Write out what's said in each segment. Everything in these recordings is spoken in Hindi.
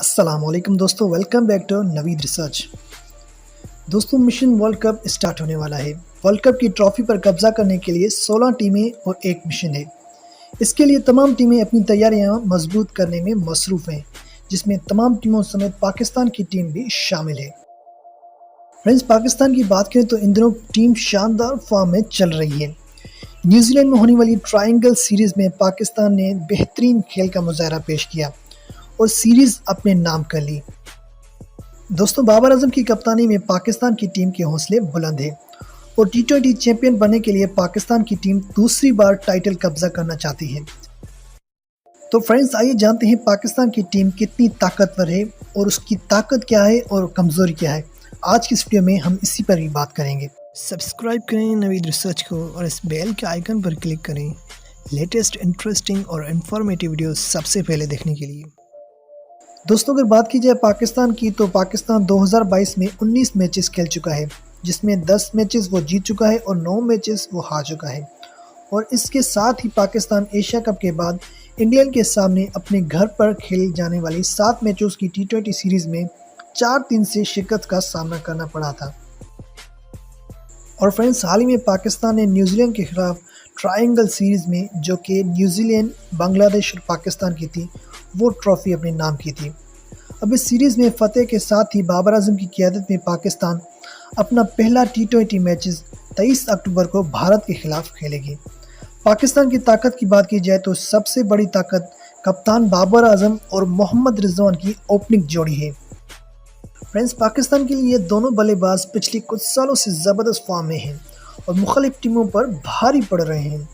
अस्सलामुअलैकुम दोस्तों, welcome back to Naveed research. दोस्तों, मिशन वर्ल्ड कप स्टार्ट होने वाला है। वर्ल्ड कप की ट्रॉफी पर कब्जा करने के लिए 16 टीमें और एक मिशन है। इसके लिए तमाम टीमें अपनी तैयारियां मजबूत करने में मसरूफ़ हैं, जिसमें तमाम टीमों समेत पाकिस्तान की टीम भी शामिल है। फ्रेंड्स, पाकिस्तान की बात करें तो इन दिनों टीम शानदार फॉर्म में चल रही है। न्यूजीलैंड में होने वाली ट्रायंगल सीरीज़ में पाकिस्तान ने बेहतरीन खेल का मुजाहरा पेश किया और सीरीज़ अपने नाम कर ली। दोस्तों, बाबर आजम की कप्तानी में पाकिस्तान की टीम के हौसले बुलंद हैं और टी20 चैंपियन बनने के लिए पाकिस्तान की टीम दूसरी बार टाइटल कब्जा करना चाहती है। तो फ्रेंड्स, आइए जानते हैं पाकिस्तान की टीम कितनी ताकतवर है और उसकी ताकत क्या है और कमज़ोरी क्या है। आज की इस वीडियो में हम इसी पर भी बात करेंगे। सब्सक्राइब करें नवीद रिसर्च को और इस बेल के आइकन पर क्लिक करें लेटेस्ट इंटरेस्टिंग और इन्फॉर्मेटिव वीडियो सबसे पहले देखने के लिए। दोस्तों, अगर बात की जाए पाकिस्तान की, तो पाकिस्तान 2022 में 19 मैचेस खेल चुका है, जिसमें 10 मैचेस वो जीत चुका है और 9 मैचेस वो हार चुका है। और इसके साथ ही पाकिस्तान एशिया कप के बाद इंग्लैंड के सामने अपने घर पर खेली जाने वाली 7 मैचों की टी20 सीरीज़ में 4-3 से शिकस्त का सामना करना पड़ा था। और फ्रेंड्स, हाल ही में पाकिस्तान ने न्यूजीलैंड के खिलाफ ट्रायंगल सीरीज़ में, जो कि न्यूजीलैंड, बांग्लादेश और पाकिस्तान की थी, वो ट्रॉफ़ी अपने नाम की थी। अब इस सीरीज़ में फ़तेह के साथ ही बाबर आजम की क़ियादत में पाकिस्तान अपना पहला टी20 मैचेस 23 अक्टूबर को भारत के खिलाफ खेलेगी। पाकिस्तान की ताकत की बात की जाए तो सबसे बड़ी ताकत कप्तान बाबर आजम और मोहम्मद रिजवान की ओपनिंग जोड़ी है। फ्रेंड्स, पाकिस्तान के लिए दोनों बल्लेबाज पिछले कुछ सालों से ज़बरदस्त फॉर्म में हैं और मुख्तलिफ टीमों पर भारी पड़ रहे हैं।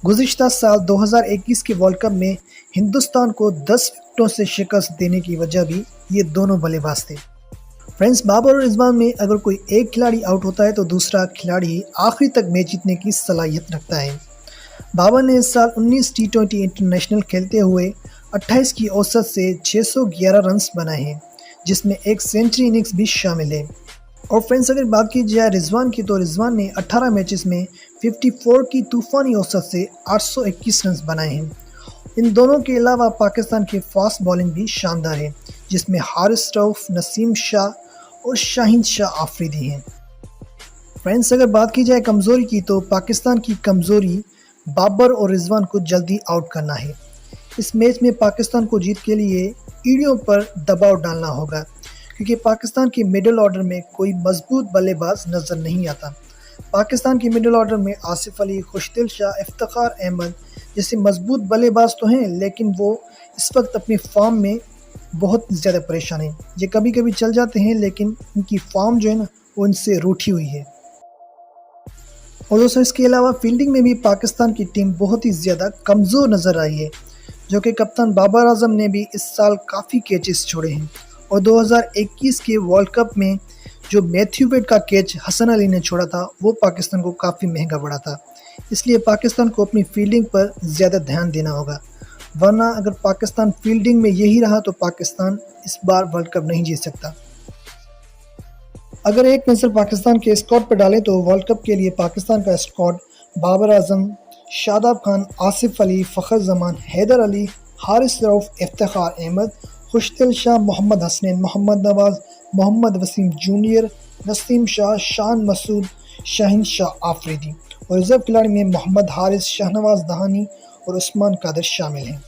गुज़िश्ता साल 2021 के वर्ल्ड कप में हिंदुस्तान को 10 विकेटों से शिकस्त देने की वजह भी ये दोनों बल्लेबाज थे। फ्रेंड्स, बाबर और रिजवान में अगर कोई एक खिलाड़ी आउट होता है तो दूसरा खिलाड़ी आखिरी तक मैच जीतने की सलाहियत रखता है। बाबर ने इस साल 19 टी20 इंटरनेशनल खेलते हुए 28 की औसत से 611 रन बनाए हैं, जिसमें एक सेंचुरी इनिंग्स भी शामिल है। और फ्रेंड्स, अगर बात की जाए रिजवान की, तो रिजवान ने 18 मैचेस में 54 की तूफ़ानी औसत से 821 रन बनाए हैं। इन दोनों के अलावा पाकिस्तान के फास्ट बॉलिंग भी शानदार है, जिसमें हारिस रऊफ, नसीम शाह और शाहीन शाह आफरीदी हैं। फ्रेंड्स, अगर बात की जाए कमज़ोरी की, तो पाकिस्तान की कमज़ोरी बाबर और रिजवान को जल्दी आउट करना है। इस मैच में पाकिस्तान को जीत के लिए ईडियों पर दबाव डालना होगा, क्योंकि पाकिस्तान के मिडिल ऑर्डर में कोई मजबूत बल्लेबाज नज़र नहीं आता। पाकिस्तान के मिडिल ऑर्डर में आसिफ अली, खुशदिल शाह, इफ्तिखार अहमद जैसे मजबूत बल्लेबाज तो हैं, लेकिन वो इस वक्त अपनी फॉर्म में बहुत ज़्यादा परेशान हैं। ये कभी कभी चल जाते हैं, लेकिन इनकी फॉर्म जो है ना, वो इनसे रूठी हुई है। और दोस्तों, इसके अलावा फील्डिंग में भी पाकिस्तान की टीम बहुत ही ज़्यादा कमज़ोर नज़र आई है, जो कि कप्तान बाबर आजम ने भी इस साल काफ़ी कैचेस छोड़े हैं। और 2021 के वर्ल्ड कप में जो मैथ्यू वेड का कैच हसन अली ने छोड़ा था, वो पाकिस्तान को काफ़ी महंगा पड़ा था। इसलिए पाकिस्तान को अपनी फील्डिंग पर ज़्यादा ध्यान देना होगा, वरना अगर पाकिस्तान फील्डिंग में यही रहा तो पाकिस्तान इस बार वर्ल्ड कप नहीं जीत सकता। अगर एक नज़र पाकिस्तान के स्क्वाड पर डालें तो वर्ल्ड कप के लिए पाकिस्तान का स्क्वाड बाबर आजम, शादाब खान, आसिफ अली, फ़खर जमान, हैदर अली, हारिस रऊफ, इफ्तिखार अहमद, खुशदिल शाह, मोहम्मद हसनैन, मोहम्मद नवाज़, मोहम्मद वसीम जूनियर, नसीम शाह, शान मसूद, शाहीन शाह आफरीदी और रिजर्व खिलाड़ी में मोहम्मद हारिस, शाहनवाज दहानी और उस्मान कादिर शामिल हैं।